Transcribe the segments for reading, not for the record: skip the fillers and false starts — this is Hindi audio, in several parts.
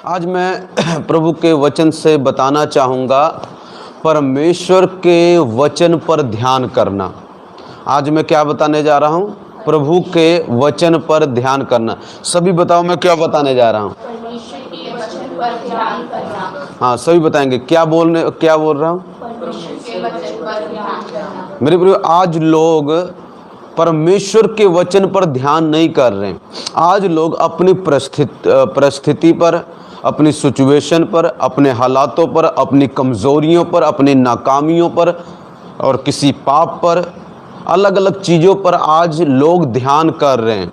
आज मैं प्रभु के वचन से बताना चाहूँगा परमेश्वर के वचन पर ध्यान करना। आज मैं क्या बताने जा रहा हूँ? प्रभु के वचन पर ध्यान करना। सभी बताओ मैं क्या बताने जा रहा हूँ? परमेश्वर के वचन पर ध्यान करना। हाँ, सभी बताएंगे क्या बोल रहा हूँ? परमेश्वर के वचन पर ध्यान करना। मेरे प्रिय, आज लोग परमेश्वर के वचन पर ध्यान नहीं कर रहे हैं। आज लोग अपनी परिस्थिति पर, अपनी सिचुएशन पर, अपने हालातों पर, अपनी कमज़ोरियों पर, अपनी नाकामियों पर और किसी पाप पर, अलग अलग चीज़ों पर आज लोग ध्यान कर रहे हैं।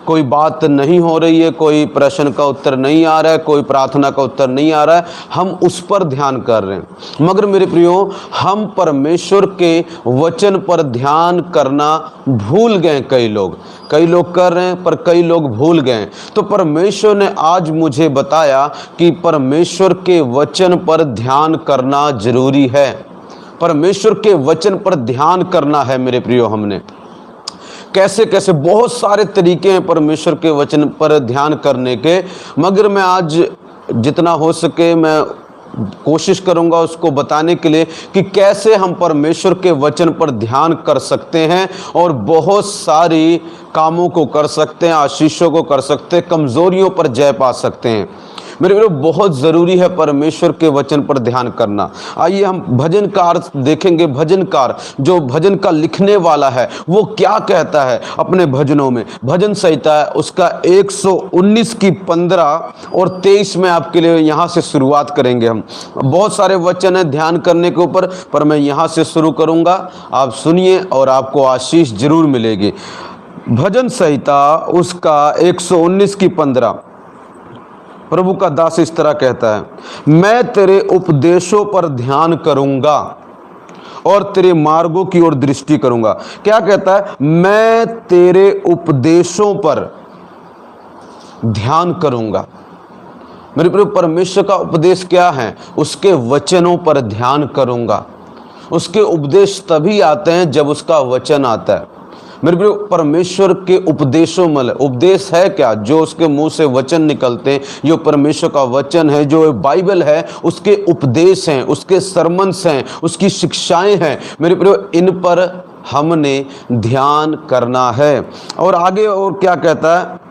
कोई बात नहीं हो रही है, कोई प्रश्न का उत्तर नहीं आ रहा है, कोई प्रार्थना का उत्तर नहीं आ रहा है, हम उस पर ध्यान कर रहे हैं। मगर मेरे प्रियो, हम परमेश्वर के वचन पर ध्यान करना भूल गए। कई लोग कर रहे हैं पर कई लोग भूल गए। तो परमेश्वर ने आज मुझे बताया कि परमेश्वर के वचन पर ध्यान करना जरूरी है। परमेश्वर के वचन पर ध्यान करना है मेरे प्रियो। हमने कैसे बहुत सारे तरीके हैं परमेश्वर के वचन पर ध्यान करने के, मगर मैं आज जितना हो सके मैं कोशिश करूंगा उसको बताने के लिए कि कैसे हम परमेश्वर के वचन पर ध्यान कर सकते हैं और बहुत सारी कामों को कर सकते हैं, आशीषों को कर सकते हैं, कमज़ोरियों पर जय पा सकते हैं। मेरे प्रिय, बहुत ज़रूरी है परमेश्वर के वचन पर ध्यान करना। आइए हम भजनकार देखेंगे। भजनकार जो भजन का लिखने वाला है वो क्या कहता है अपने भजनों में। भजन संहिता है उसका 119 की 15 और 23 में आपके लिए यहाँ से शुरुआत करेंगे। हम बहुत सारे वचन हैं ध्यान करने के ऊपर, पर मैं यहाँ से शुरू करूँगा। आप सुनिए और आपको आशीष जरूर मिलेगी। भजन संहिता उसका 119 की 15। प्रभु का दास इस तरह कहता है, मैं तेरे उपदेशों पर ध्यान करूंगा और तेरे मार्गों की ओर दृष्टि करूंगा। क्या कहता है? मैं तेरे उपदेशों पर ध्यान करूंगा। मेरे प्रिय, परमेश्वर का उपदेश क्या है? उसके वचनों पर ध्यान करूंगा। उसके उपदेश तभी आते हैं जब उसका वचन आता है। मेरे प्रिय, परमेश्वर के उपदेशों में उपदेश है क्या? जो उसके मुंह से वचन निकलते हैं, जो परमेश्वर का वचन है, जो बाइबल है, उसके उपदेश हैं, उसके सरमन्स हैं, उसकी शिक्षाएं हैं। मेरे प्रिय, इन पर हमने ध्यान करना है। और आगे और क्या कहता है?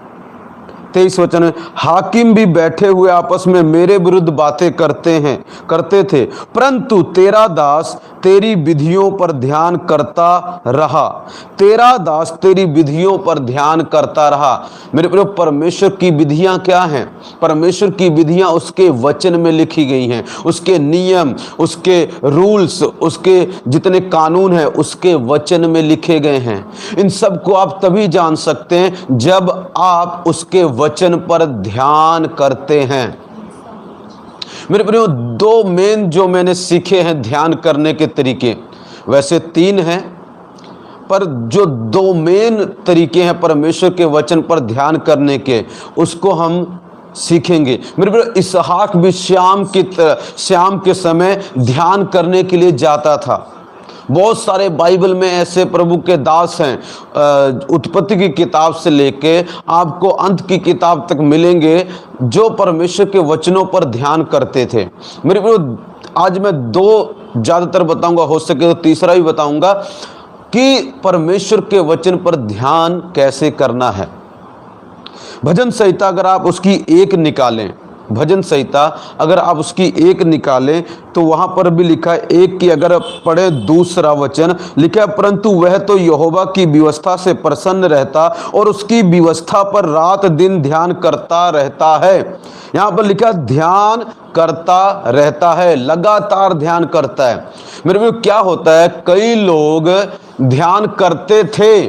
23 वचन में, हाकिम भी बैठे हुए आपस में मेरे विरुद्ध बातें करते थे, परंतु तेरा दास तेरी विधियों पर ध्यान करता रहा। तेरा दास तेरी विधियों पर ध्यान करता रहा। मेरे प्रिय, परमेश्वर की विधियां क्या हैं? परमेश्वर की विधियां उसके वचन में लिखी गई हैं। उसके नियम, उसके रूल्स, उसके जितने कानून हैं उसके वचन में लिखे गए हैं। इन सब को आप तभी जान सकते हैं जब आप उसके वचन पर ध्यान करते हैं। मेरे प्रियो, दो मेन जो मैंने सीखे हैं ध्यान करने के तरीके, वैसे 3 हैं, पर जो 2 मेन तरीके हैं परमेश्वर के वचन पर ध्यान करने के, उसको हम सीखेंगे। मेरे प्रियो, इसहाक भी शाम के समय ध्यान करने के लिए जाता था। बहुत सारे बाइबल में ऐसे प्रभु के दास हैं, उत्पत्ति की किताब से लेके आपको अंत की किताब तक मिलेंगे, जो परमेश्वर के वचनों पर ध्यान करते थे। मेरे प्रियो, आज मैं 2 ज़्यादातर बताऊंगा, हो सके तो तीसरा भी बताऊंगा कि परमेश्वर के वचन पर ध्यान कैसे करना है। भजन संहिता अगर आप उसकी 1 निकालें, भजन संहिता अगर आप उसकी 1 निकालें तो वहां पर भी लिखा है, 1 की अगर पढ़े दूसरा वचन लिखा है, परंतु वह तो यहोवा की व्यवस्था से प्रसन्न रहता और उसकी व्यवस्था पर रात दिन ध्यान करता रहता है। यहाँ पर लिखा ध्यान करता रहता है, लगातार ध्यान करता है। मेरे को क्या होता है, कई लोग ध्यान करते थे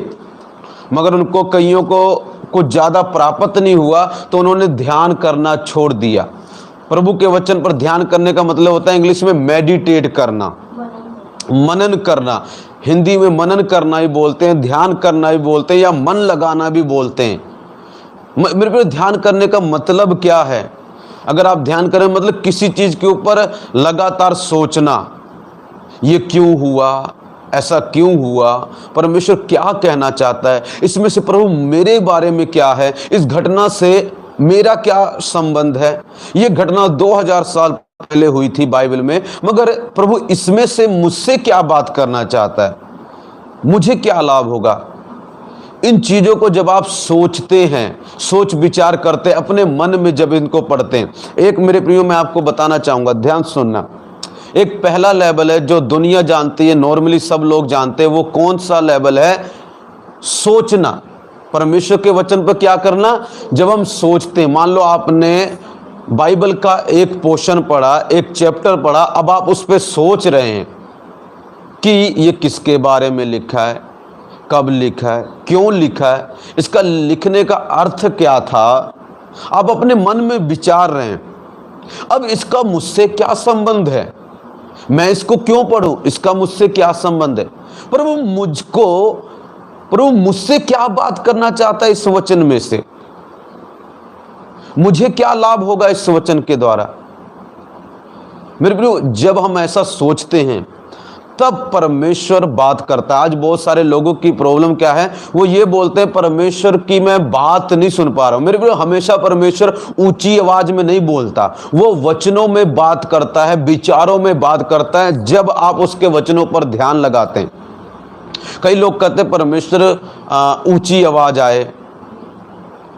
मगर उनको कईयों को कुछ ज़्यादा प्राप्त नहीं हुआ तो उन्होंने ध्यान करना छोड़ दिया। प्रभु के वचन पर ध्यान करने का मतलब होता है इंग्लिश में मेडिटेट करना, मनन करना। हिंदी में मनन करना ही बोलते हैं, ध्यान करना ही बोलते हैं, या मन लगाना भी बोलते हैं। मेरे पे ध्यान करने का मतलब क्या है? अगर आप ध्यान करें मतलब किसी चीज़ के ऊपर लगातार सोचना, ये क्यों हुआ, ऐसा क्यों हुआ, परमेश्वर क्या कहना चाहता है, इसमें से प्रभु मेरे बारे में क्या है, इस घटना से मेरा क्या संबंध है? ये घटना 2000 साल पहले हुई थी बाइबल में, मगर प्रभु इसमें से मुझसे क्या बात करना चाहता है, मुझे क्या लाभ होगा? इन चीजों को जब आप सोचते हैं, सोच विचार करते हैं, अपने मन में जब इनको पढ़ते हैं, एक मेरे प्रियो मैं आपको बताना चाहूंगा, ध्यान सुनना। एक पहला लेवल है जो दुनिया जानती है, नॉर्मली सब लोग जानते हैं, वो कौन सा लेवल है? सोचना। परमेश्वर के वचन पर क्या करना? जब हम सोचते हैं, मान लो आपने बाइबल का एक पोर्शन पढ़ा, एक चैप्टर पढ़ा, अब आप उस पर सोच रहे हैं कि ये किसके बारे में लिखा है, कब लिखा है, क्यों लिखा है, इसका लिखने का अर्थ क्या था, आप अपने मन में विचार रहे हैं। अब इसका मुझसे क्या संबंध है, मैं इसको क्यों पढ़ूं, इसका मुझसे क्या संबंध है? प्रभु मुझसे क्या बात करना चाहता है इस वचन में से, मुझे क्या लाभ होगा इस वचन के द्वारा? मेरे प्रियो, जब हम ऐसा सोचते हैं तब परमेश्वर बात करता है। आज बहुत सारे लोगों की प्रॉब्लम क्या है, वो ये बोलते हैं परमेश्वर की मैं बात नहीं सुन पा रहा हूं। मेरे प्रियो, हमेशा परमेश्वर ऊंची आवाज में नहीं बोलता, वो वचनों में बात करता है, विचारों में बात करता है, जब आप उसके वचनों पर ध्यान लगाते हैं। कई लोग कहते हैं परमेश्वर ऊंची आवाज आए,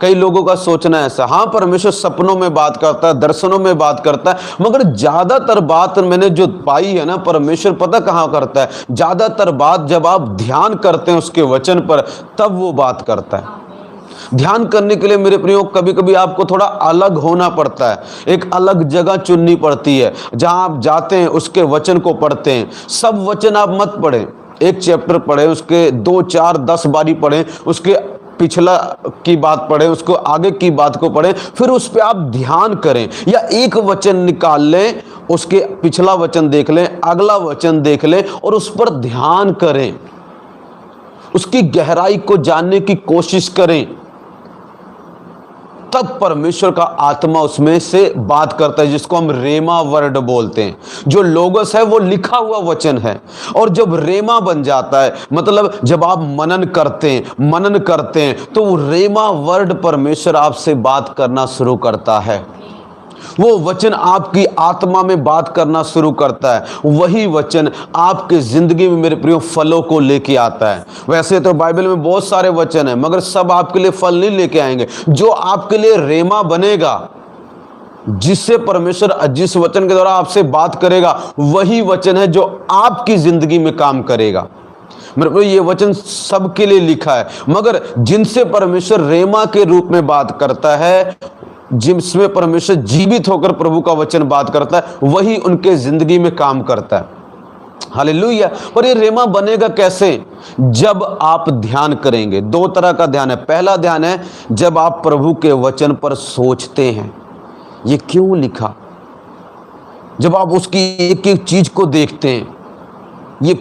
कई लोगों का सोचना ऐसा, हाँ परमेश्वर सपनों में बात करता है, दर्शनों में बात करता है, मगर ज्यादातर बात मैंने जो पाई है ना, परमेश्वर पता कहाँ करता है? ज्यादातर बात जब आप ध्यान करते हैं उसके वचन पर, तब वो बात करता है। ध्यान करने के लिए मेरे प्रियो कभी कभी आपको थोड़ा अलग होना पड़ता है, एक अलग जगह चुननी पड़ती है, जहां आप जाते हैं उसके वचन को पढ़ते हैं। सब वचन आप मत पढ़ें, एक चैप्टर पढ़े, उसके 2, 4, 10 बारी पढ़ें, उसके पिछला की बात पढ़ें, उसको आगे की बात को पढ़ें, फिर उस पर आप ध्यान करें। या एक वचन निकाल लें, उसके पिछला वचन देख लें, अगला वचन देख लें और उस पर ध्यान करें, उसकी गहराई को जानने की कोशिश करें। तब परमेश्वर का आत्मा उसमें से बात करता है, जिसको हम रेमा वर्ड बोलते हैं। जो लोगोस है वो लिखा हुआ वचन है, और जब रेमा बन जाता है, मतलब जब आप मनन करते हैं तो वो रेमा वर्ड परमेश्वर आपसे बात करना शुरू करता है। वो वचन आपकी आत्मा में बात करना शुरू करता है, वही वचन आपके जिंदगी में मेरे प्रियो फलों को लेके आता है। वैसे तो बाइबल में बहुत सारे वचन हैं, मगर सब आपके लिए फल नहीं लेके आएंगे। जो आपके लिए रेमा बनेगा, जिससे परमेश्वर जिस वचन के द्वारा आपसे बात करेगा, वही वचन है जो आपकी जिंदगी में काम करेगा। मेरे प्रियो, ये वचन सबके लिए लिखा है, मगर जिनसे परमेश्वर रेमा के रूप में बात करता है, जिसमें परमेश्वर जीवित होकर प्रभु का वचन बात करता है, वही उनके जिंदगी में काम करता है। हालेलुया। पर ये रेमा बनेगा कैसे? जब आप ध्यान करेंगे। 2 तरह का ध्यान है। पहला ध्यान है जब आप प्रभु के वचन पर सोचते हैं, ये क्यों लिखा, जब आप उसकी एक एक चीज को देखते हैं, ये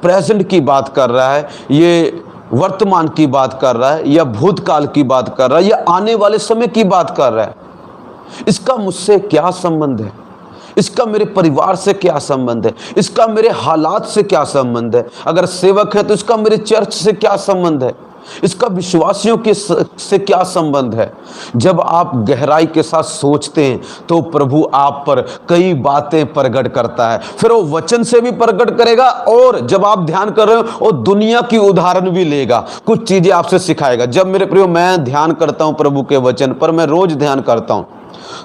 प्रेजेंट की बात कर रहा है, ये वर्तमान की बात कर रहा है, या भूतकाल की बात कर रहा है, या आने वाले समय की बात कर रहा है, इसका मुझसे क्या संबंध है, इसका मेरे परिवार से क्या संबंध है, इसका मेरे हालात से क्या संबंध है, अगर सेवक है तो इसका मेरे चर्च से क्या संबंध है, इसका विश्वासियों के से क्या संबंध है। जब आप गहराई के साथ सोचते हैं तो प्रभु आप पर कई बातें प्रकट करता है, फिर वो वचन से भी प्रकट करेगा, और जब आप ध्यान कर रहे हो वो दुनिया की उदाहरण भी लेगा, कुछ चीजें आपसे सिखाएगा। जब मेरे प्रियो मैं ध्यान करता हूं प्रभु के वचन पर, मैं रोज ध्यान करता हूं,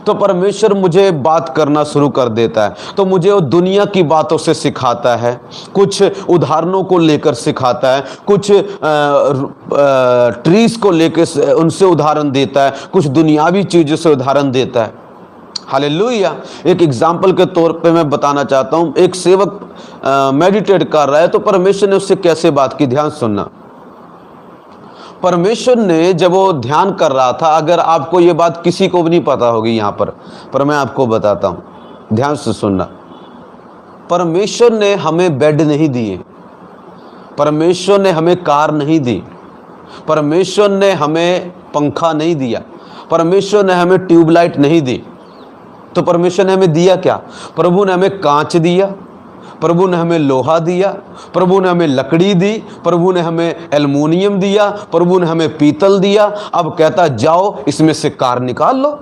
तो परमेश्वर मुझे बात करना शुरू कर देता है। तो मुझे वो दुनिया की बातों से सिखाता है, कुछ उदाहरणों को लेकर सिखाता है, कुछ ट्रीज को लेकर उनसे उदाहरण देता है, कुछ दुनियावी चीजों से उदाहरण देता है। हालेलुया। एक एग्जाम्पल के तौर पे मैं बताना चाहता हूं, एक सेवक मेडिटेट कर रहा है, तो परमेश्वर ने उससे कैसे बात की, ध्यान सुनना। परमेश्वर ने जब वो ध्यान कर रहा था, अगर आपको ये बात किसी को भी नहीं पता होगी यहाँ पर मैं आपको बताता हूँ, ध्यान से सुनना। परमेश्वर ने हमें बेड नहीं दिए, परमेश्वर ने हमें कार नहीं दी, परमेश्वर ने हमें पंखा नहीं दिया, परमेश्वर ने हमें ट्यूबलाइट नहीं दी, तो परमेश्वर ने हमें दिया क्या? प्रभु ने हमें कांच दिया, प्रभु ने हमें लोहा दिया, प्रभु ने हमें लकड़ी दी, प्रभु ने हमें एल्युमिनियम दिया, प्रभु ने हमें पीतल दिया। अब कहता जाओ इसमें से कार निकाल लो,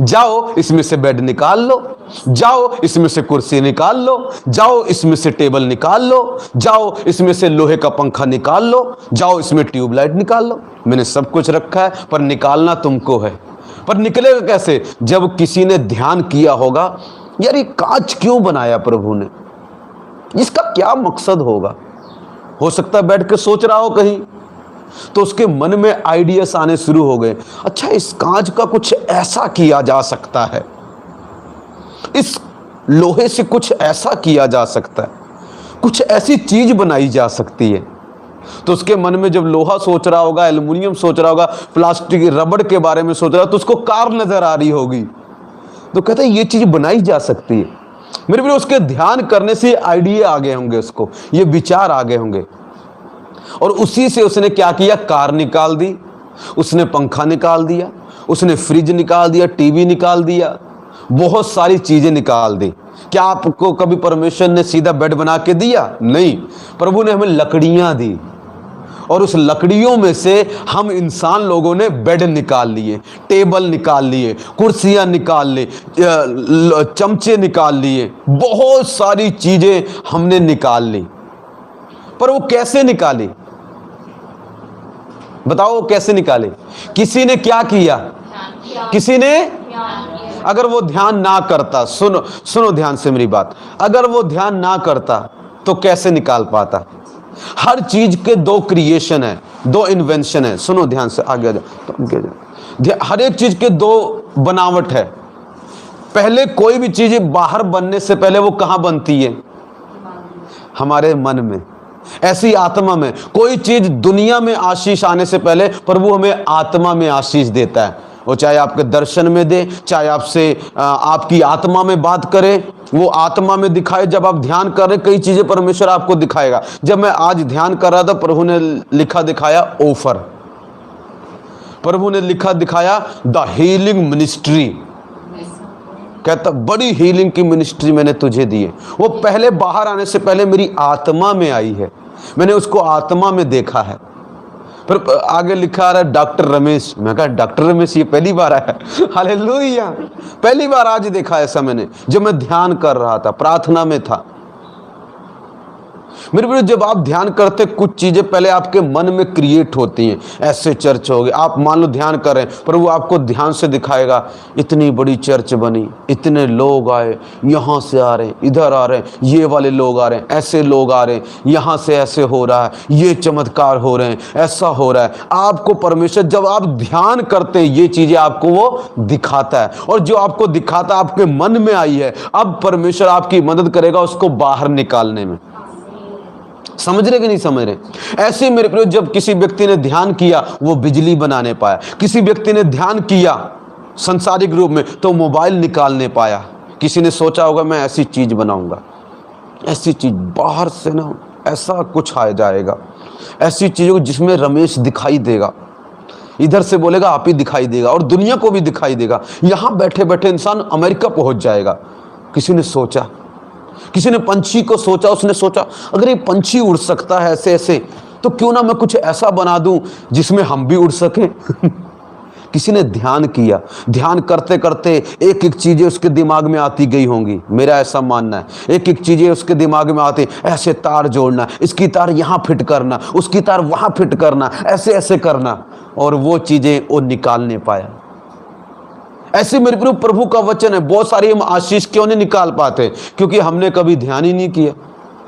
जाओ इसमें से बेड निकाल लो, जाओ इसमें से कुर्सी निकाल लो, जाओ इसमें से टेबल निकाल लो, जाओ इसमें से लोहे का पंखा निकाल लो, जाओ इसमें ट्यूबलाइट निकाल लो। मैंने सब कुछ रखा है, पर निकालना तुमको है। पर निकलेगा कैसे? जब किसी ने ध्यान किया होगा, यार ये कांच क्यों बनाया प्रभु ने, इसका क्या मकसद होगा। हो सकता है बैठ के सोच रहा हो कहीं, तो उसके मन में आइडियाज आने शुरू हो गए। अच्छा, इस कांच का कुछ ऐसा किया जा सकता है, इस लोहे से कुछ ऐसा किया जा सकता है, कुछ ऐसी चीज बनाई जा सकती है। तो उसके मन में जब लोहा सोच रहा होगा, एल्युमिनियम सोच रहा होगा, प्लास्टिक रबड़ के बारे में सोच रहा है, तो उसको कार नजर आ रही होगी, तो कहता है ये चीज बनाई जा सकती है। मेरे भी उसके ध्यान करने से आइडिया आ गए होंगे, उसको ये विचार आ गए होंगे, और उसी से उसने क्या किया, कार निकाल दी, उसने पंखा निकाल दिया, उसने फ्रिज निकाल दिया, टीवी निकाल दिया, बहुत सारी चीजें निकाल दी। क्या आपको कभी परमेश्वर ने सीधा बेड बना के दिया? नहीं, प्रभु ने हमें लकड़ियां दी, और उस लकड़ियों में से हम इंसान लोगों ने बेड निकाल लिए, टेबल निकाल लिए, कुर्सियां निकाल ली, चमचे निकाल लिए, बहुत सारी चीजें हमने निकाल ली। पर वो कैसे निकाली? बताओ कैसे निकाले? किसी ने क्या किया? किसी ने, अगर वो ध्यान ना करता, सुनो ध्यान से मेरी बात, अगर वो ध्यान ना करता तो कैसे निकाल पाता? हर चीज के दो क्रिएशन है, दो इन्वेंशन है। सुनो ध्यान से, आगे जा। हर एक चीज के दो बनावट है। पहले कोई भी चीज बाहर बनने से पहले वो कहां बनती है? हमारे मन में। ऐसी आत्मा में कोई चीज दुनिया में आशीष आने से पहले प्रभु हमें आत्मा में आशीष देता है। वो चाहे आपके दर्शन में दे, चाहे आपसे आपकी आत्मा में बात करे, वो आत्मा में दिखाए। जब आप ध्यान कर रहे, कई चीजें परमेश्वर आपको दिखाएगा। जब मैं आज ध्यान कर रहा था, प्रभु ने लिखा दिखाया ऑफर, प्रभु ने लिखा दिखाया द हीलिंग मिनिस्ट्री। कहता बड़ी हीलिंग की मिनिस्ट्री मैंने तुझे दी है। वो पहले बाहर आने से पहले मेरी आत्मा में आई है, मैंने उसको आत्मा में देखा है। फिर आगे लिखा आ रहा है डॉक्टर रमेश। मैं कहा डॉक्टर रमेश ये पहली बार आया? हालेलुया, पहली बार आज देखा ऐसा मैंने, जब मैं ध्यान कर रहा था, प्रार्थना में था। मेरे प्रिय, जब आप ध्यान करते, कुछ चीजें पहले आपके मन में क्रिएट होती हैं। ऐसे चर्च हो गए, आप मान लो ध्यान कर रहे हैं, प्रभु आपको ध्यान से दिखाएगा इतनी बड़ी चर्च बनी, इतने लोग आए, यहाँ से आ रहे हैं, इधर आ रहे हैं, ये वाले लोग आ रहे हैं, ऐसे लोग आ रहे हैं, यहाँ से ऐसे हो रहा है, ये चमत्कार हो रहे हैं, ऐसा हो रहा है। आपको परमेश्वर, जब आप ध्यान करते हैं, ये चीजें आपको वो दिखाता है, और जो आपको दिखाता है आपके मन में आई है। अब परमेश्वर आपकी मदद करेगा उसको बाहर निकालने में। समझ रहे कि नहीं समझ रहे? ऐसे मेरे प्रिय, जब किसी व्यक्ति ने ध्यान किया वो बिजली बनाने पाया, किसी व्यक्ति ने ध्यान किया संसारिक रूप में तो मोबाइल निकालने पाया। किसी ने सोचा होगा मैं ऐसी चीज बनाऊंगा, ऐसी चीज बाहर से ना ऐसा कुछ आ जाएगा, ऐसी चीजों जिसमें रमेश दिखाई देगा, इधर से बोलेगा आप ही दिखाई देगा, और दुनिया को भी दिखाई देगा। यहां बैठे बैठे इंसान अमेरिका पहुंच जाएगा। किसी ने सोचा, किसी ने पंछी को सोचा, उसने सोचा अगर ये पंछी उड़ सकता है ऐसे ऐसे, तो क्यों ना मैं कुछ ऐसा बना दूं जिसमें हम भी उड़ सकें। किसी ने ध्यान किया, ध्यान करते करते एक एक चीजें उसके दिमाग में आती गई होंगी। मेरा ऐसा मानना है, एक एक चीजें उसके दिमाग में आती, ऐसे तार जोड़ना, इसकी तार यहाँ फिट करना, उसकी तार वहां फिट करना, ऐसे ऐसे करना, और वो चीजें वो निकालने पाया। ऐसे मेरे प्रभु का वचन है। बहुत सारी हम आशीष क्यों नहीं निकाल पाते? क्योंकि हमने कभी ध्यान ही नहीं किया,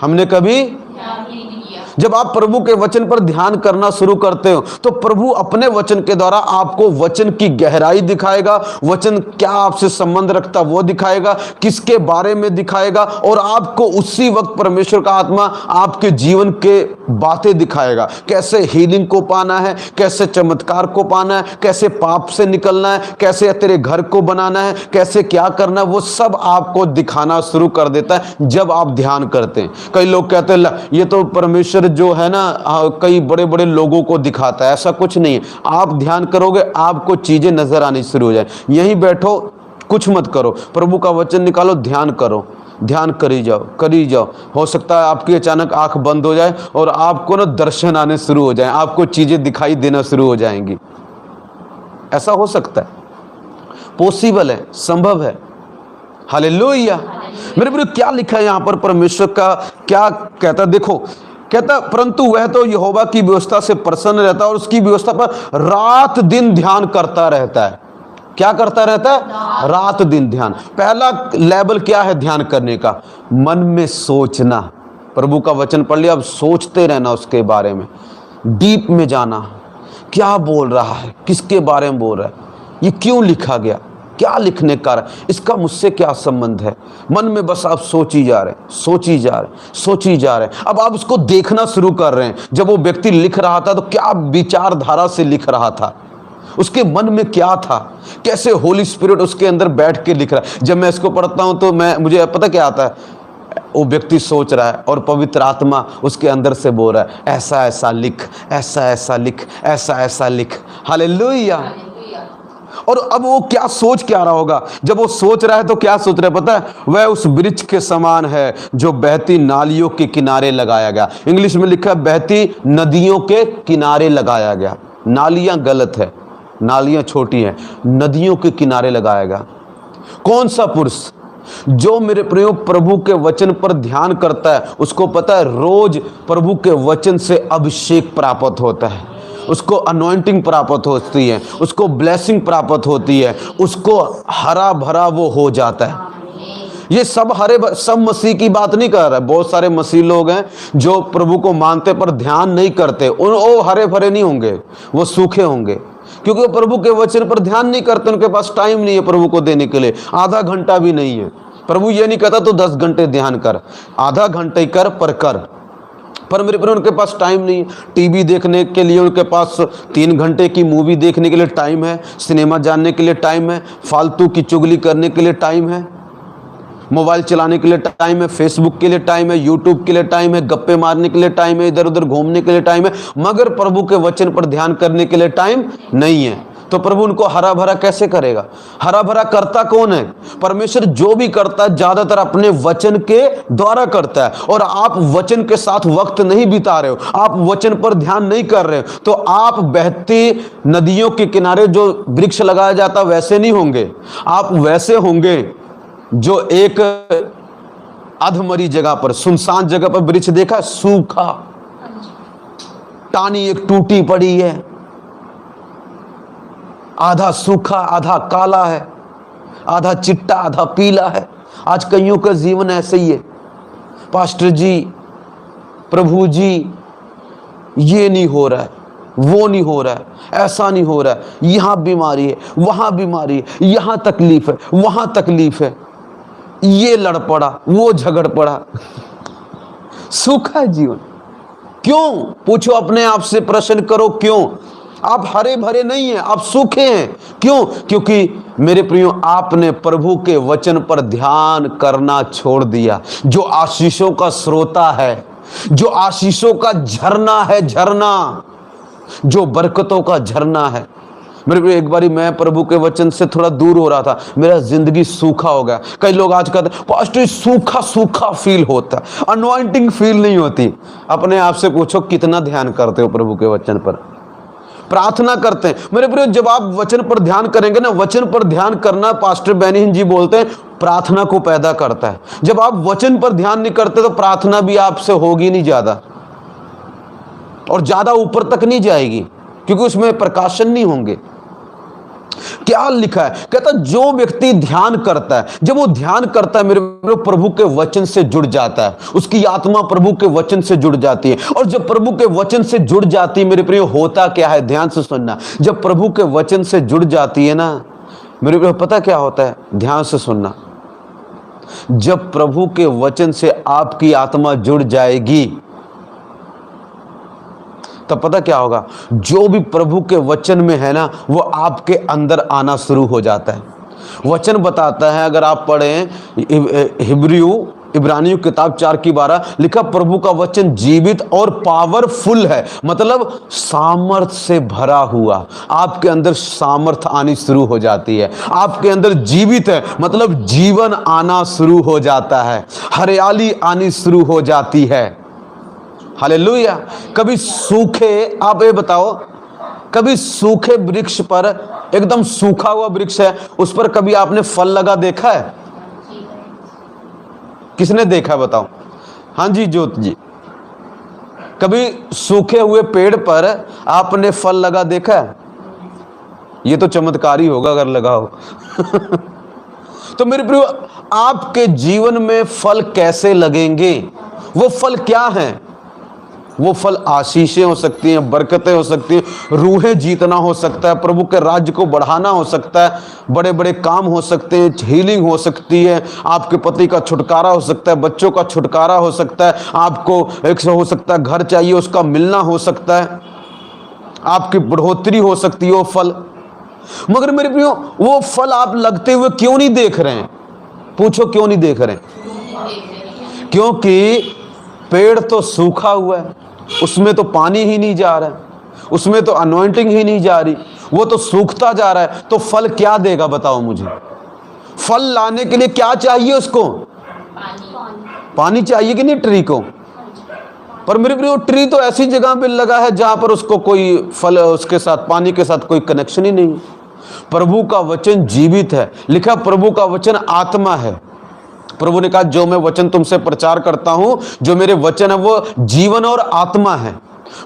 हमने कभी ध्यान ही नहीं किया। जब आप प्रभु के वचन पर ध्यान करना शुरू करते हो तो प्रभु अपने वचन के द्वारा आपको वचन की गहराई दिखाएगा, वचन क्या आपसे संबंध रखता वो दिखाएगा, किसके बारे में दिखाएगा, और आपको उसी वक्त परमेश्वर का आत्मा आपके जीवन के बातें दिखाएगा। कैसे हीलिंग को पाना है, कैसे चमत्कार को पाना है, कैसे पाप से निकलना है, कैसे तेरे घर को बनाना है, कैसे क्या करना है, वो सब आपको दिखाना शुरू कर देता है जब आप ध्यान करते हैं। कई लोग कहते हैं ये तो परमेश्वर जो है ना कई बड़े बड़े लोगों को दिखाता है। ऐसा कुछ नहीं है। आप ध्यान करोगे आपको चीजें नजर आनी शुरू हो जाए। यहीं बैठो, कुछ मत करो, प्रभु का वचन निकालो, ध्यान करो, ध्यान करी जाओ, करी जाओ। हो सकता है आपकी अचानक आंख बंद हो जाए और आपको ना दर्शन आने शुरू हो जाए, आपको चीजें दिखाई देना शुरू हो जाएंगी। ऐसा हो सकता है, पॉसिबल है, संभव है। हालेलुया। मेरे प्रिय, क्या लिखा है यहाँ पर परमेश्वर का क्या कहता, देखो कहता, परंतु वह तो यहोवा की व्यवस्था से प्रसन्न रहता है और उसकी व्यवस्था पर रात दिन ध्यान करता रहता है। क्या करता रहता है? रात दिन ध्यान। पहला लेवल क्या है ध्यान करने का? मन में सोचना। प्रभु का वचन पढ़ लिया, अब सोचते रहना उसके बारे में, डीप में जाना, क्या बोल रहा है, किसके बारे में बोल रहा है, ये क्यों लिखा गया, क्या लिखने का है, इसका मुझसे क्या संबंध है। मन में बस आप सोची जा रहे हैं, सोची जा रहे हैं, सोची जा रहे हैं। अब आप उसको देखना शुरू कर रहे हैं। जब वो व्यक्ति लिख रहा था तो क्या विचारधारा से लिख रहा था, उसके मन में क्या था, कैसे होली स्पिरिट उसके अंदर बैठ के लिख रहा है। जब मैं इसको पढ़ता हूं तो मुझे पता क्या आता है, वो व्यक्ति सोच रहा है और पवित्र आत्मा उसके अंदर से बोल रहा है, ऐसा ऐसा लिख, ऐसा ऐसा लिख, ऐसा ऐसा लिख। हालेलुया। और अब वो क्या सोच क्या रहा होगा? जब वो सोच रहा है तो क्या सोच रहा है पता है? वह उस वृक्ष के समान है जो बहती नालियों के किनारे लगाया गया। इंग्लिश में लिखा है बहती नदियों के किनारे लगाया गया। नालियां गलत है, नालियां छोटी हैं, नदियों के किनारे लगाया गया। कौन सा पुरुष? जो मेरे प्रियो प्रभु के वचन पर ध्यान करता है, उसको पता है रोज प्रभु के वचन से अभिषेक प्राप्त होता है, उसको अनॉइंटिंग प्राप्त होती है, उसको ब्लेसिंग प्राप्त होती है, उसको हरा भरा वो हो जाता है। ये सब सब मसीह की बात नहीं कर रहा है। बहुत सारे मसीह लोग हैं जो प्रभु को मानते पर ध्यान नहीं करते, वो हरे भरे नहीं होंगे, वो सूखे होंगे, क्योंकि वो प्रभु के वचन पर ध्यान नहीं करते। उनके पास टाइम नहीं है प्रभु को देने के लिए, आधा घंटा भी नहीं है। प्रभु ये नहीं कहता तो 10 घंटे ध्यान कर, आधा घंटे कर पर कर। पर मेरे पर उनके पास टाइम नहीं है। टीवी देखने के लिए उनके पास 3 घंटे की मूवी देखने के लिए टाइम है, सिनेमा जानने के लिए टाइम है, फालतू की चुगली करने के लिए टाइम है, मोबाइल चलाने के लिए टाइम है, फेसबुक के लिए टाइम है, यूट्यूब के लिए टाइम है, गप्पे मारने के लिए टाइम है, इधर उधर घूमने के लिए टाइम है, मगर प्रभु के वचन पर ध्यान करने के लिए टाइम नहीं है। तो प्रभु उनको हरा भरा कैसे करेगा? हरा भरा करता कौन है? परमेश्वर जो भी करता है ज्यादातर अपने वचन के द्वारा करता है। और आप वचन के साथ वक्त नहीं बिता रहे हो, आप वचन पर ध्यान नहीं कर रहे हो, तो आप बहती नदियों के किनारे जो वृक्ष लगाया जाता वैसे नहीं होंगे। आप वैसे होंगे जो एक अधमरी जगह पर, सुनसान जगह पर वृक्ष देखा, सूखा, टानी एक टूटी पड़ी है, आधा सूखा आधा काला है, आधा चिट्टा आधा पीला है। आज कईयों का जीवन ऐसे ही है, पास्टर जी, प्रभु जी, ये नहीं हो रहा है, वो नहीं हो रहा है, ऐसा नहीं हो रहा है, यहां बीमारी है, वहां बीमारी है, यहां तकलीफ है, वहां तकलीफ है, ये लड़ पड़ा, वो झगड़ पड़ा। सूखा है जीवन। क्यों? पूछो अपने आप से, प्रश्न करो क्यों? आप हरे भरे नहीं हैं, आप सूखे हैं। क्यों? क्योंकि मेरे प्रियो आपने प्रभु के वचन पर ध्यान करना छोड़ दिया, जो आशीषों का स्रोता है, जो आशीषों का झरना है, झरना जो बरकतों का झरना है। मेरे प्रियो एक बारी मैं प्रभु के वचन से थोड़ा दूर हो रहा था, मेरा जिंदगी सूखा हो गया। कई लोग आज कहते हैं पास्टर सूखा सूखा फील होता है, अनॉइंटिंग फील नहीं होती। अपने आप से पूछो कितना ध्यान करते हो प्रभु के वचन पर, प्रार्थना करते हैं। मेरे प्रियो जब आप वचन पर ध्यान करेंगे ना, वचन पर ध्यान करना पास्टर बेनिहिन जी बोलते हैं प्रार्थना को पैदा करता है। जब आप वचन पर ध्यान नहीं करते तो प्रार्थना भी आपसे होगी नहीं ज्यादा, और ज्यादा ऊपर तक नहीं जाएगी, क्योंकि उसमें प्रकाशन नहीं होंगे। क्या लिखा है? कहता जो व्यक्ति ध्यान करता है, जब वो ध्यान करता है मेरे प्रभु के वचन से जुड़ जाता है, उसकी आत्मा प्रभु के वचन से जुड़ जाती है। और जब प्रभु के वचन से जुड़ जाती है मेरे प्रिय, होता क्या है? ध्यान से सुनना। जब प्रभु के वचन से जुड़ जाती है ना मेरे प्रिय, पता क्या होता है? ध्यान से सुनना। जब प्रभु के वचन से आपकी आत्मा जुड़ जाएगी तब पता क्या होगा? जो भी प्रभु के वचन में है ना, वो आपके अंदर आना शुरू हो जाता है। वचन बताता है, अगर आप पढ़ें हिब्रू इब्रानियों किताब 4:12 लिखा, प्रभु का वचन जीवित और पावरफुल है, मतलब सामर्थ से भरा हुआ। आपके अंदर सामर्थ आनी शुरू हो जाती है, आपके अंदर जीवित है मतलब जीवन आना शुरू हो जाता है, हरियाली आनी शुरू हो जाती है। हालेलुया। कभी सूखे, आप ये बताओ, कभी सूखे वृक्ष पर, एकदम सूखा हुआ वृक्ष है, उस पर कभी आपने फल लगा देखा है? किसने देखा बताओ? हाँ जी ज्योत जी, कभी सूखे हुए पेड़ पर आपने फल लगा देखा है? ये तो चमत्कारी होगा अगर लगा हो। तो मेरे प्रियो, आपके जीवन में फल कैसे लगेंगे? वो फल क्या हैं? वो फल आशीषें हो सकती हैं, बरकतें हो सकती हैं, रूहें जीतना हो सकता है, प्रभु के राज्य को बढ़ाना हो सकता है, बड़े बड़े काम हो सकते हैं, हीलिंग हो सकती है, आपके पति का छुटकारा हो सकता है, बच्चों का छुटकारा हो सकता है, आपको एक हो सकता है घर चाहिए उसका मिलना हो सकता है, आपकी बढ़ोतरी हो सकती है वो फल। मगर मेरे प्रियो, वो फल आप लगते हुए क्यों नहीं देख रहे हैं? पूछो क्यों नहीं देख रहे हैं? क्योंकि पेड़ तो सूखा हुआ है, उसमें तो पानी ही नहीं जा रहा है, उसमें तो अनॉइंटिंग ही नहीं जा रही, वो तो सूखता जा रहा है, तो फल क्या देगा बताओ मुझे? फल लाने के लिए क्या चाहिए उसको? पानी चाहिए कि नहीं ट्री को? पर मेरे प्रियो, ट्री तो ऐसी जगह पे लगा है जहां पर उसको कोई फल, उसके साथ पानी के साथ कोई कनेक्शन ही नहीं। प्रभु का वचन जीवित है, लिखा प्रभु का वचन आत्मा है। प्रभु ने कहा, जो मैं वचन तुमसे प्रचार करता हूं, जो मेरे वचन है वो जीवन और आत्मा है।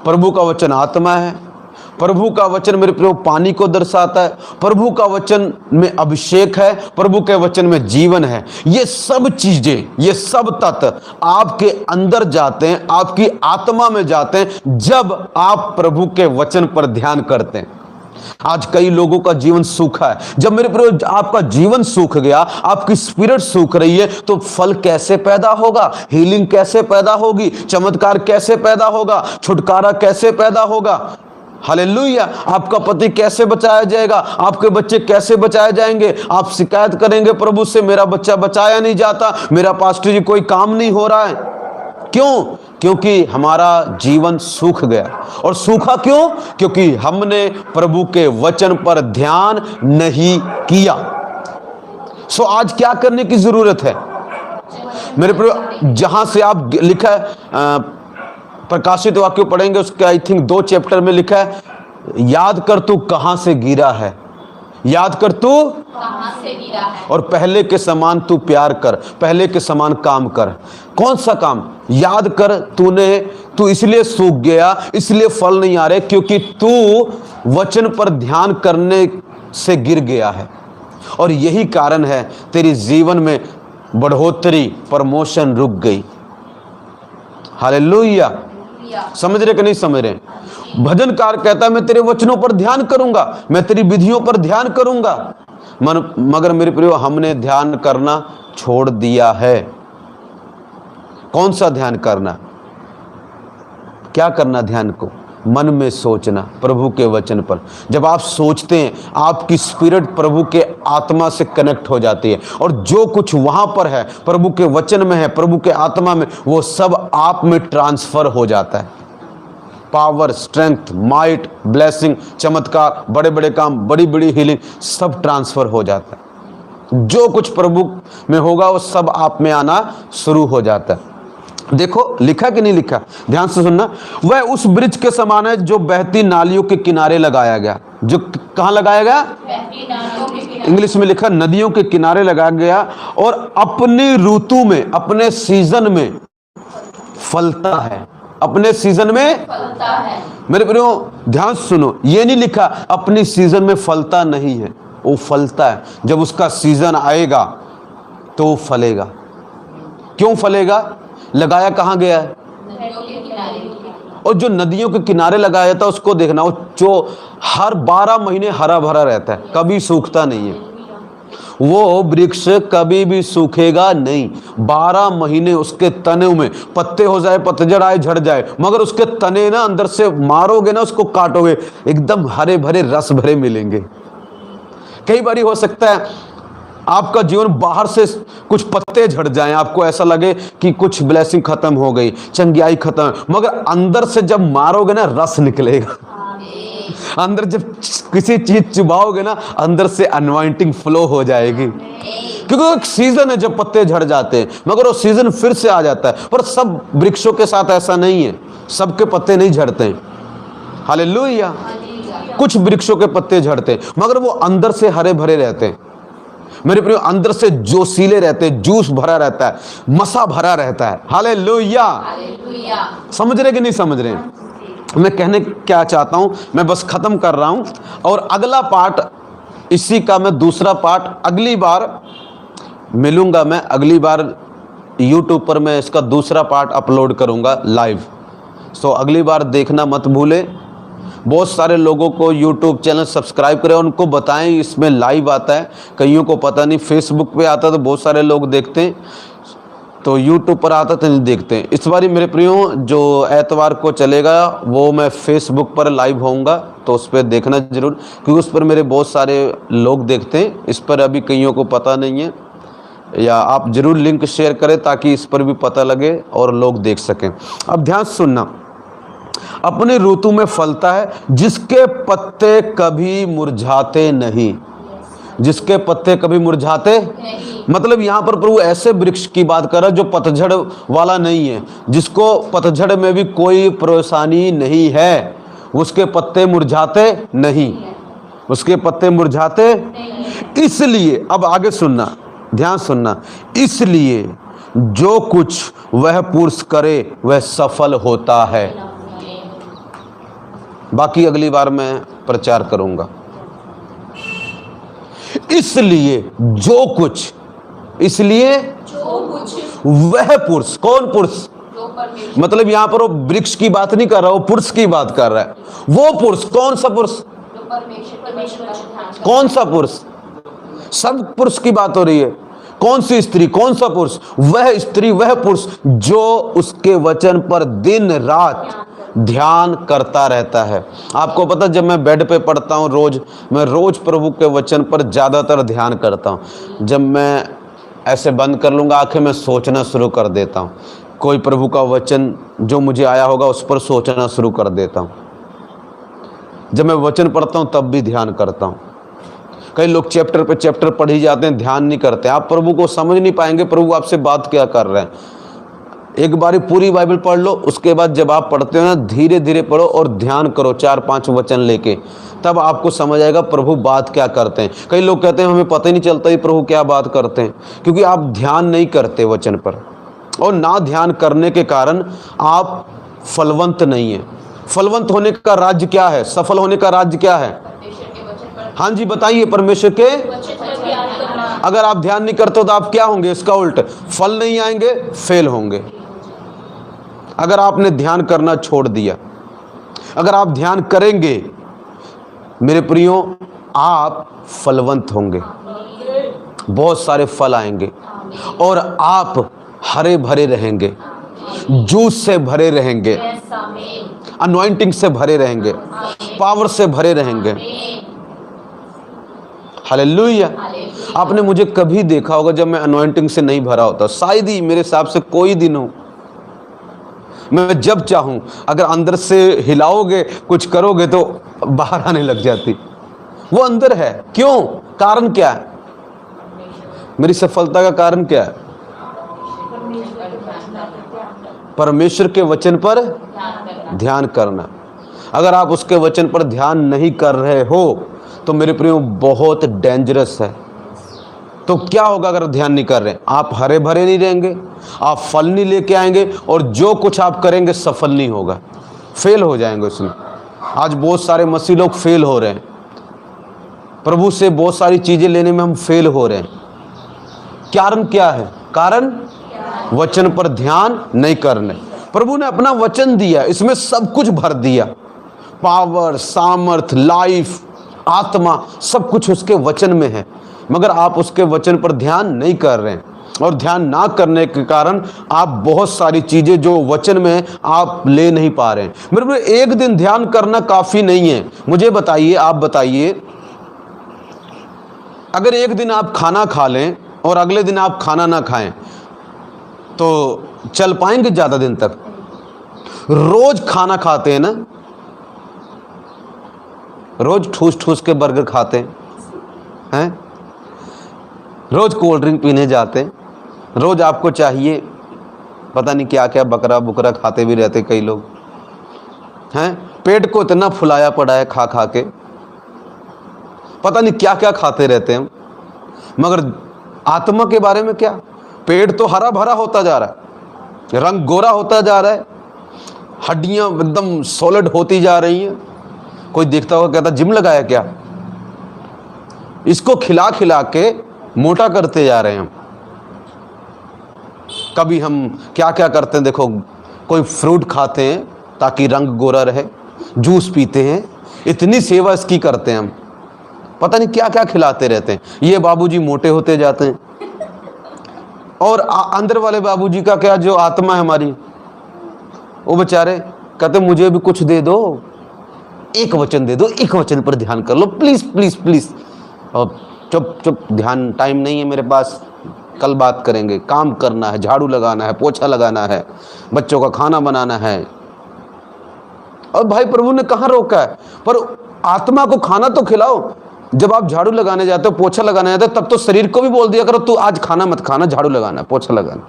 प्रभु का वचन आत्मा है, प्रभु का वचन मेरे प्रियो पानी को दर्शाता है, प्रभु का वचन में अभिषेक है, प्रभु के वचन में जीवन है। ये सब चीजें, ये सब तत्व आपके अंदर जाते हैं, आपकी आत्मा में जाते हैं जब आप प्रभु के वचन पर ध्यान करते हैं। आज कई लोगों का जीवन सूखा है। जब मेरे प्रियो आपका जीवन सूख गया, आपकी स्पिरिट सूख रही है, तो फल कैसे पैदा होगा? हीलिंग कैसे पैदा होगी? चमत्कार कैसे पैदा होगा? छुटकारा कैसे पैदा होगा? हालेलुया। आपका पति कैसे बचाया जाएगा? आपके बच्चे कैसे बचाए जाएंगे? आप शिकायत करेंगे प्रभु से, मेरा बच्चा बचाया नहीं जाता, मेरा पास्टर जी कोई काम नहीं हो रहा है। क्यों? क्योंकि हमारा जीवन सूख गया। और सूखा क्यों? क्योंकि हमने प्रभु के वचन पर ध्यान नहीं किया। सो आज क्या करने की जरूरत है मेरे प्रियो? जहां से आप लिखा है, प्रकाशित वाक्य पढ़ेंगे, उसके आई थिंक 2 चैप्टर में लिखा है, याद कर तू कहां से गिरा है, याद कर तू कहां से गिरा है, और पहले के समान तू प्यार कर, पहले के समान काम कर। कौन सा काम? याद कर, तू इसलिए सूख गया, इसलिए फल नहीं आ रहे, क्योंकि तू वचन पर ध्यान करने से गिर गया है। और यही कारण है तेरी जीवन में बढ़ोतरी, प्रमोशन रुक गई। हालेलुया। समझ रहे कि नहीं समझ रहे? भजनकार कहता है, मैं तेरे वचनों पर ध्यान करूंगा, मैं तेरी विधियों पर ध्यान करूंगा। मगर मेरे प्रियो, हमने ध्यान करना छोड़ दिया है। कौन सा ध्यान करना? क्या करना? ध्यान को मन में सोचना प्रभु के वचन पर। जब आप सोचते हैं, आपकी स्पिरिट प्रभु के आत्मा से कनेक्ट हो जाती है, और जो कुछ वहां पर है, प्रभु के वचन में है, प्रभु के आत्मा में, वो सब आप में ट्रांसफर हो जाता है। पावर, स्ट्रेंथ, माइट, ब्लेसिंग, चमत्कार, बड़े बड़े काम, बड़ी बड़ी हीलिंग, सब ट्रांसफर हो जाता है। जो कुछ प्रभु में होगा वो सब आप में आना शुरू हो जाता है। देखो लिखा कि नहीं लिखा, ध्यान से सुनना। वह उस वृक्ष के समान है जो बहती नालियों के किनारे लगाया गया। जो कहां लगाया गया? बहती नालियों के किनारे। इंग्लिश में लिखा नदियों के किनारे लगाया गया, और अपनी ऋतु में, अपने सीजन में फलता है। अपने सीजन में फलता है। मेरे प्रियो ध्यान सुनो, ये नहीं लिखा अपनी सीजन में फलता नहीं है, वो फलता है। जब उसका सीजन आएगा तो वो फलेगा। क्यों फलेगा? लगाया कहाँ गया है? नदियों के किनारे। और जो नदियों के किनारे लगाया जाता है उसको देखना, वो जो हर 12 महीने हरा भरा रहता है, कभी सूखता नहीं है। वो वृक्ष कभी भी सूखेगा नहीं। 12 महीने उसके तने में पत्ते हो जाए, पतझड़ आए, झड़ जाए, मगर उसके तने ना अंदर से मारोगे ना, उसको काटोगे, एकदम हरे भरे रस भरे मिलेंगे। कई बार हो सकता है आपका जीवन बाहर से कुछ पत्ते झड़ जाएं, आपको ऐसा लगे कि कुछ ब्लेसिंग खत्म हो गई, चंगियाई खत्म, मगर अंदर से जब मारोगे ना रस निकलेगा। अंदर जब किसी चीज चुबाओगे ना अंदर से अनवाइंटिंग फ्लो हो जाएगी, क्योंकि एक सीजन है जब पत्ते झड़ जाते हैं, मगर वो सीजन फिर से आ जाता है। पर सब वृक्षों के साथ ऐसा नहीं है, सबके पत्ते नहीं झड़ते हैं। हालेलुया। कुछ वृक्षों के पत्ते झड़ते हैं मगर वो अंदर से हरे भरे रहते हैं। मेरे प्रियो, अंदर से जोशीले रहते हैं, जूस भरा रहता है, मसा भरा रहता है। हालेलुया। समझ रहे कि नहीं समझ रहे? मैं कहने क्या चाहता हूं, मैं बस खत्म कर रहा हूं, और अगला पार्ट इसी का मैं दूसरा पार्ट अगली बार मिलूंगा। मैं अगली बार YouTube पर मैं इसका दूसरा पार्ट अपलोड करूंगा लाइव। सो अगली बार देखना मत भूले। बहुत सारे लोगों को YouTube चैनल सब्सक्राइब करें, उनको बताएं इसमें लाइव आता है। कईयों को पता नहीं, फेसबुक पे आता तो बहुत सारे लोग देखते हैं, तो YouTube पर आता तो नहीं देखते हैं। इस बार मेरे प्रियो जो एतवार को चलेगा वो मैं फेसबुक पर लाइव होऊंगा, तो उस पर देखना जरूर, क्योंकि उस पर मेरे बहुत सारे लोग देखते हैं। इस पर अभी कईयों को पता नहीं है, या आप जरूर लिंक शेयर करें ताकि इस पर भी पता लगे और लोग देख सकें। अब ध्यान सुनना, अपने ऋतु में फलता है, जिसके पत्ते कभी मुरझाते नहीं। जिसके पत्ते कभी मुरझाते मतलब यहाँ पर प्रभु ऐसे वृक्ष की बात कर रहा है जो पतझड़ वाला नहीं है, जिसको पतझड़ में भी कोई परेशानी नहीं है, उसके पत्ते मुरझाते नहीं, उसके पत्ते मुरझाते। इसलिए अब आगे सुनना, ध्यान सुनना, इसलिए जो कुछ वह पुरुष करे वह सफल होता है। बाकी अगली बार मैं प्रचार करूंगा। इसलिए जो कुछ, इसलिए वह पुरुष, कौन पुरुष? मतलब यहां पर वो वृक्ष की बात नहीं कर रहा, वो पुरुष की बात कर रहा है। वो पुरुष कौन सा पुरुष? कौन सा पुरुष? सब पुरुष की बात हो रही है। कौन सी स्त्री, कौन सा पुरुष? वह स्त्री, वह पुरुष जो उसके वचन पर दिन रात ध्यान करता रहता है। आपको पता, जब मैं बेड पे पढ़ता हूँ रोज, मैं रोज प्रभु के वचन पर ज़्यादातर ध्यान करता हूँ। जब मैं ऐसे बंद कर लूँगा आंखें, मैं सोचना शुरू कर देता हूँ। कोई प्रभु का वचन जो मुझे आया होगा उस पर सोचना शुरू कर देता हूँ। जब मैं वचन पढ़ता हूँ तब भी ध्यान करता हूँ। कई लोग चैप्टर पे चैप्टर पढ़ ही जाते हैं, ध्यान नहीं करते। आप प्रभु को समझ नहीं पाएंगे प्रभु आपसे बात क्या कर रहे हैं। एक बारी पूरी बाइबल पढ़ लो, उसके बाद जब आप पढ़ते हो ना धीरे धीरे पढ़ो और ध्यान करो 4-5 वचन लेके, तब आपको समझ आएगा प्रभु बात क्या करते हैं। कई लोग कहते हैं हमें पता ही नहीं चलता ये प्रभु क्या बात करते हैं, क्योंकि आप ध्यान नहीं करते वचन पर, और ना ध्यान करने के कारण आप फलवंत नहीं है। फलवंत होने का राज्य क्या है? सफल होने का राज्य क्या है? हाँ जी बताइए। परमेश्वर के, अगर आप ध्यान नहीं करते तो आप क्या होंगे? इसका उल्ट, फल नहीं आएंगे, फेल होंगे। अगर आपने ध्यान करना छोड़ दिया, अगर आप ध्यान करेंगे मेरे प्रियो, आप फलवंत होंगे, बहुत सारे फल आएंगे, और आप हरे भरे रहेंगे, जूस से भरे रहेंगे, अनॉइंटिंग से भरे रहेंगे, पावर से भरे रहेंगे। हालेलुया। आपने मुझे कभी देखा होगा जब मैं अनॉइंटिंग से नहीं भरा होता? शायद ही मेरे हिसाब से कोई दिन हो। मैं जब चाहूं, अगर अंदर से हिलाओगे, कुछ करोगे तो बाहर आने लग जाती। वो अंदर है। क्यों? कारण क्या है? मेरी सफलता का कारण क्या है? परमेश्वर के वचन पर ध्यान करना। अगर आप उसके वचन पर ध्यान नहीं कर रहे हो तो मेरे प्रियो बहुत डेंजरस है। तो क्या होगा अगर ध्यान नहीं कर रहे? आप हरे भरे नहीं रहेंगे, आप फल नहीं लेके आएंगे, और जो कुछ आप करेंगे सफल नहीं होगा, फेल हो जाएंगे उसमें। आज बहुत सारे मसीह लोग फेल हो रहे हैं, प्रभु से बहुत सारी चीजें लेने में हम फेल हो रहे हैं। कारण क्या है? कारण वचन पर ध्यान नहीं करने। प्रभु ने अपना वचन दिया, इसमें सब कुछ भर दिया, पावर, सामर्थ, लाइफ, आत्मा, सब कुछ उसके वचन में है, मगर आप उसके वचन पर ध्यान नहीं कर रहे हैं। और ध्यान ना करने के कारण आप बहुत सारी चीजें जो वचन में है आप ले नहीं पा रहे हैं। मेरे को एक दिन ध्यान करना काफी नहीं है। मुझे बताइए, आप बताइए, अगर एक दिन आप खाना खा लें और अगले दिन आप खाना ना खाएं तो चल पाएंगे ज़्यादा दिन तक? रोज खाना खाते हैं ना, रोज ठूस ठूस के बर्गर खाते हैं, रोज कोल्ड ड्रिंक पीने जाते हैं, रोज आपको चाहिए पता नहीं क्या क्या बकरा बुकरा खाते भी रहते कई लोग हैं। पेट को इतना फुलाया पड़ा है खा खा के, पता नहीं क्या क्या खाते रहते हैं। मगर आत्मा के बारे में क्या? पेट तो हरा भरा होता जा रहा है, रंग गोरा होता जा रहा है, हड्डियां एकदम सॉलिड होती जा रही हैं। कोई देखता होगा कहता जिम लगाया क्या? इसको खिला खिला के मोटा करते जा रहे हैं हम। कभी हम क्या क्या करते हैं देखो, कोई फ्रूट खाते हैं ताकि रंग गोरा रहे, जूस पीते हैं, इतनी सेवा इसकी करते हैं हम, पता नहीं क्या क्या खिलाते रहते हैं। ये बाबूजी मोटे होते जाते हैं। और अंदर वाले बाबूजी का क्या, जो आत्मा है हमारी, वो बेचारे कहते मुझे भी कुछ दे दो, एक वचन दे दो, एक वचन पर ध्यान कर लो प्लीज प्लीज प्लीज। और चुप चुप, ध्यान टाइम नहीं है मेरे पास, कल बात करेंगे। काम करना है, झाड़ू लगाना है, पोछा लगाना है, बच्चों का खाना बनाना है। और भाई प्रभु ने कहाँ रोका है? पर आत्मा को खाना तो खिलाओ। जब आप झाड़ू लगाने जाते हो, पोछा लगाने जाते हो, तब तो शरीर को भी बोल दिया करो तू आज खाना मत खाना, झाड़ू लगाना, पोछा लगाना।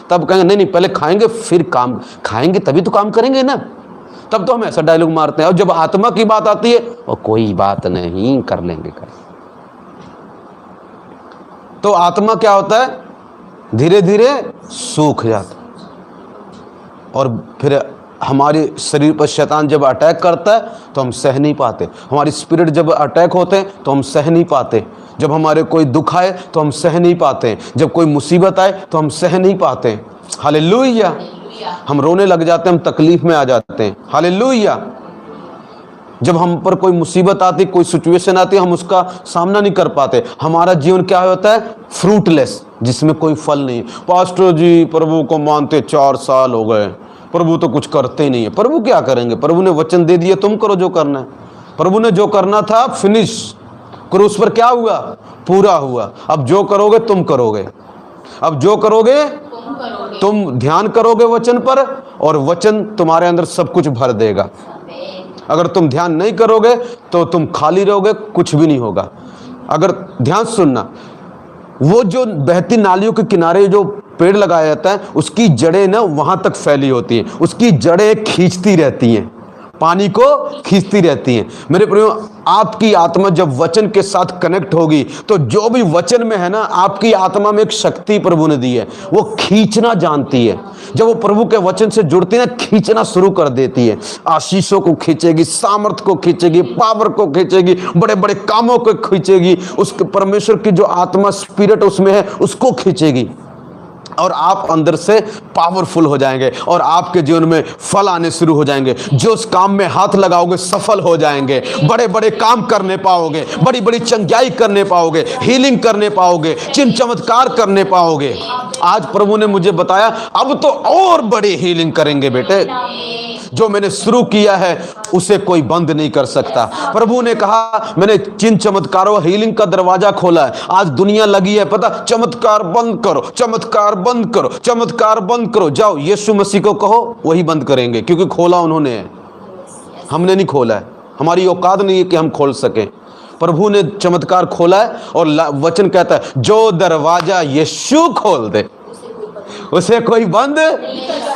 तब कहेंगे नहीं नहीं पहले खाएंगे फिर काम, खाएंगे तभी तो काम करेंगे ना। तब तो हम ऐसा डायलॉग मारते हैं। और जब आत्मा की बात आती है, और कोई बात नहीं, कर लेंगे कर। तो आत्मा क्या होता है? धीरे धीरे सूख जाता है। और फिर हमारे शरीर पर शैतान जब अटैक करता है तो हम सह नहीं पाते। हमारी स्पिरिट जब अटैक होते हैं तो हम सह नहीं पाते। जब हमारे कोई दुख आए तो हम सह नहीं पाते। जब कोई मुसीबत आए तो हम सह नहीं पाते। हालेलुया। हम रोने लग जाते हैं, हम तकलीफ में आ जाते हैं। हालेलुया। जब हम पर कोई मुसीबत आती, कोई सिचुएशन आती, हम उसका सामना नहीं कर पाते। हमारा जीवन क्या होता है? फ्रूटलेस, जिसमें कोई फल नहीं। पास्टर जी प्रभु को मानते 4 साल हो गए, प्रभु तो कुछ करते ही नहीं है। प्रभु क्या करेंगे? प्रभु ने वचन दे दिया, तुम करो जो करना है। प्रभु ने जो करना था फिनिश, क्रूस पर क्या हुआ? पूरा हुआ। अब जो करोगे तुम करोगे, अब जो करोगे तुम ध्यान करोगे वचन पर, और वचन तुम्हारे अंदर सब कुछ भर देगा। अगर तुम ध्यान नहीं करोगे तो तुम खाली रहोगे, कुछ भी नहीं होगा। अगर ध्यान सुनना, वो जो बहती नालियों के किनारे जो पेड़ लगाया जाता है, उसकी जड़ें ना वहां तक फैली होती हैं, उसकी जड़ें खींचती रहती हैं, पानी को खींचती रहती हैं। मेरे प्रियो, आपकी आत्मा जब वचन के साथ कनेक्ट होगी तो जो भी वचन में है ना, आपकी आत्मा में एक शक्ति प्रभु ने दी है, वो खींचना जानती है। जब वो प्रभु के वचन से जुड़ती है ना, खींचना शुरू कर देती है। आशीषों को खींचेगी, सामर्थ्य को खींचेगी, पावर को खींचेगी, बड़े बड़े कामों को खींचेगी। उसके परमेश्वर की जो आत्मा स्पिरिट उसमें है उसको खींचेगी, और आप अंदर से पावरफुल हो जाएंगे, और आपके जीवन में फल आने शुरू हो जाएंगे। जो उस काम में हाथ लगाओगे सफल हो जाएंगे, बड़े बड़े काम करने पाओगे, बड़ी बड़ी चंगाई करने पाओगे, हीलिंग करने पाओगे, चिन्ह चमत्कार करने पाओगे। आज प्रभु ने मुझे बताया अब तो और बड़ी हीलिंग करेंगे बेटे। जो मैंने शुरू किया है उसे कोई बंद नहीं कर सकता। प्रभु ने कहा मैंने चिन्ह चमत्कारों हीलिंग का दरवाजा खोला है। आज दुनिया लगी है पता, चमत्कार बंद करो, चमत्कार बंद करो, चमत्कार बंद करो। जाओ यीशु मसीह को कहो, वही बंद करेंगे, क्योंकि खोला उन्होंने है, हमने नहीं खोला है। हमारी औकात नहीं है कि हम खोल सकें। प्रभु ने चमत्कार खोला है, और वचन कहता है जो दरवाजा यीशु खोल दे उसे कोई बंद।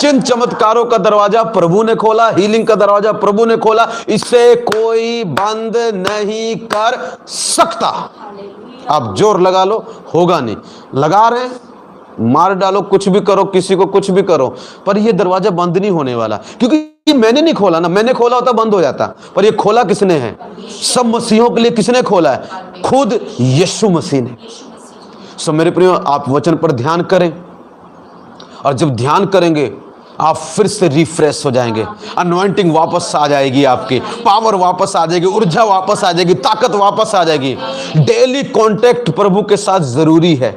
चिन्ह चमत्कारों का दरवाजा प्रभु ने खोला, हीलिंग का दरवाजा प्रभु ने खोला, इसे कोई बंद नहीं कर सकता। आप जोर लगा लो, होगा नहीं। लगा रहे हैं, मार डालो, कुछ भी करो, किसी को कुछ भी करो, पर यह दरवाजा बंद नहीं होने वाला, क्योंकि मैंने नहीं खोला ना। मैंने खोला होता बंद हो जाता, पर यह खोला किसने है? सब मसीहों के लिए किसने खोला है? खुद यीशु मसीह ने। सो मेरे प्रियो, आप वचन पर ध्यान करें, और जब ध्यान करेंगे आप फिर से रिफ्रेश हो जाएंगे। अनॉइंटिंग वापस आ जाएगी, आपकी पावर वापस आ जाएगी, ऊर्जा वापस आ जाएगी, ताकत वापस आ जाएगी। डेली कांटेक्ट प्रभु के साथ जरूरी है।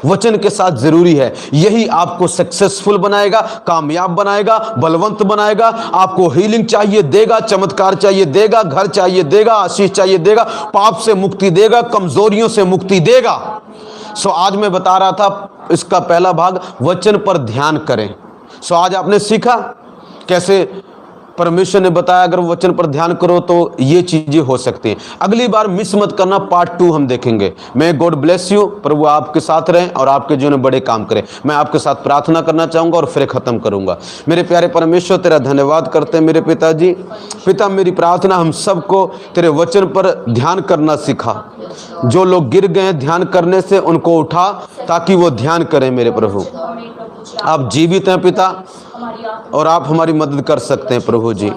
वचन के साथ जरूरी है। यही आपको सक्सेसफुल बनाएगा, कामयाब बनाएगा, बलवंत बनाएगा। आपको हीलिंग चाहिए देगा, चमत्कार चाहिए देगा, घर चाहिए देगा, आशीष चाहिए देगा, पाप से मुक्ति देगा, कमजोरियों से मुक्ति देगा। सो आज मैं बता रहा था इसका पहला भाग, वचन पर ध्यान करें। सो आज आपने सीखा कैसे परमेश्वर ने बताया अगर वचन पर ध्यान करो तो ये चीजें हो सकती हैं। अगली बार मिस मत करना, पार्ट 2 हम देखेंगे। मैं गॉड ब्लेस यू, प्रभु आपके साथ रहें और आपके जीवन में बड़े काम करें। मैं आपके साथ प्रार्थना करना चाहूंगा और फिर खत्म करूंगा। मेरे प्यारे परमेश्वर, तेरा धन्यवाद करते हैं मेरे पिताजी। पिता, मेरी प्रार्थना हम सबको तेरे वचन पर ध्यान करना सिखा। जो लोग गिर गए ध्यान करने से, उनको उठा ताकि वो ध्यान करें। मेरे प्रभु, आप जीवित हैं पिता, और आप हमारी मदद कर सकते हैं प्रभु जी।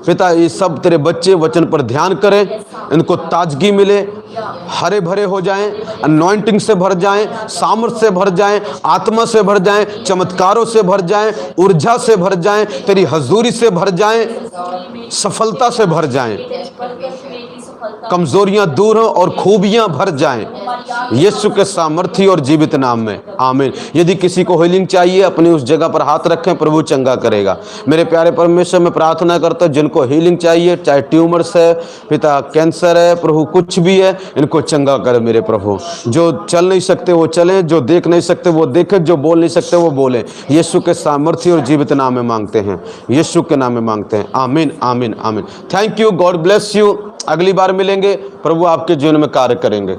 पिता, ये सब तेरे बच्चे वचन पर ध्यान करें, इनको ताजगी मिले, हरे भरे हो जाएं, अनॉइंटिंग से भर जाएं, सामर्थ से भर जाएं, आत्मा से भर जाएं, चमत्कारों से भर जाएं, ऊर्जा से भर जाएं, तेरी हजूरी से भर जाएं, सफलता से भर जाएं, कमजोरियां दूर हो और खूबियां भर जाएं, यीशु के सामर्थी और जीवित नाम में, आमीन। यदि किसी को हीलिंग चाहिए, अपनी उस जगह पर हाथ रखें, प्रभु चंगा करेगा। मेरे प्यारे परमेश्वर, मैं प्रार्थना करता हूं जिनको हीलिंग चाहिए, चाहे ट्यूमर्स है पिता, कैंसर है प्रभु, कुछ भी है, इनको चंगा करे मेरे प्रभु। जो चल नहीं सकते वो चलें, जो देख नहीं सकते वो देखें, जो बोल नहीं सकते वो बोलें। यीशु के सामर्थी और जीवित नाम में मांगते हैं, यीशु के नाम में मांगते हैं, आमीन आमीन आमीन। Thank you, God bless you. अगली बार मिलेंगे, प्रभु आपके जीवन में कार्य करेंगे।